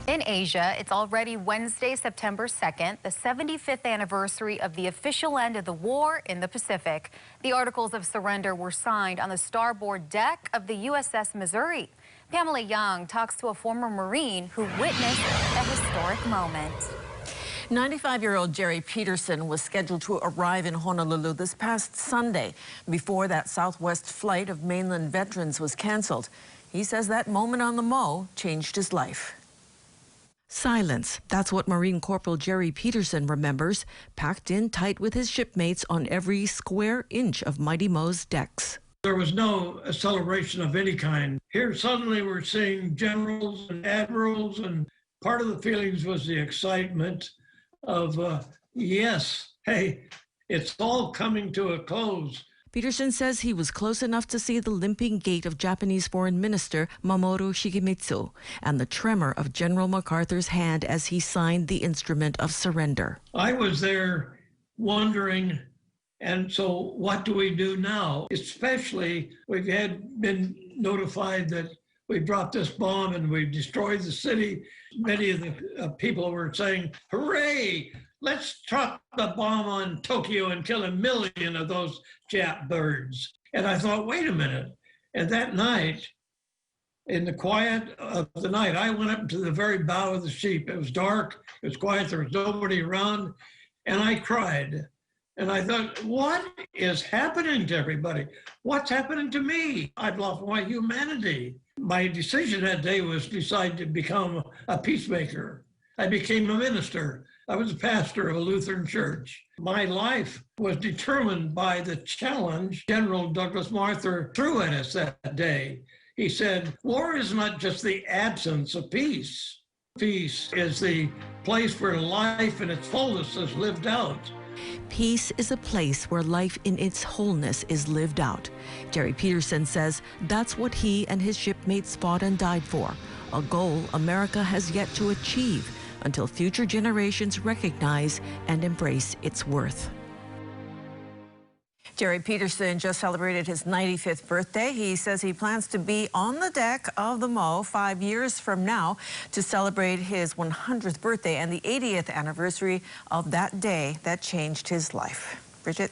In Asia, it's already Wednesday, September 2nd, the 75th anniversary of the official end of the war in the Pacific. The Articles of Surrender were signed on the starboard deck of the USS Missouri. Pamela Young talks to a former Marine who witnessed a historic moment. 95-year-old Jerry Peterson was scheduled to arrive in Honolulu this past Sunday before that Southwest flight of mainland veterans was canceled. He says that moment on the Mo changed his life. Silence. That's what Marine Corporal Jerry Peterson remembers, packed in tight with his shipmates on every square inch of Mighty Mo's decks. There was no celebration of any kind. Here suddenly we're seeing generals and admirals, and part of the feelings was the excitement of, yes, hey, it's all coming to a close. Peterson says he was close enough to see the limping gait of Japanese Foreign Minister Mamoru Shigemitsu and the tremor of General MacArthur's hand as he signed the instrument of surrender. I was there wondering, and so what do we do now? Especially, we've been notified that we dropped this bomb and we destroyed the city. Many of the people were saying, hooray! Let's drop the bomb on Tokyo and kill 1 million of those Jap birds. And I thought, wait a minute. And that night, in the quiet of the night, I went up to the very bow of the ship. It was dark, it was quiet, there was nobody around, and I cried. And I thought, what is happening to everybody? What's happening to me? I've lost my humanity. My decision that day was to decide to become a peacemaker. I became a minister. I was a pastor of a Lutheran church. My life was determined by the challenge General Douglas MacArthur threw at us that day. He said, war is not just the absence of peace. Peace is the place where life in its fullness is lived out. Peace is a place where life in its wholeness is lived out. Jerry Peterson says that's what he and his shipmates fought and died for, a goal America has yet to achieve until future generations recognize and embrace its worth. Jerry Peterson just celebrated his 95th birthday. He says he plans to be on the deck of the Mo 5 years from now to celebrate his 100th birthday and the 80th anniversary of that day that changed his life. Bridget?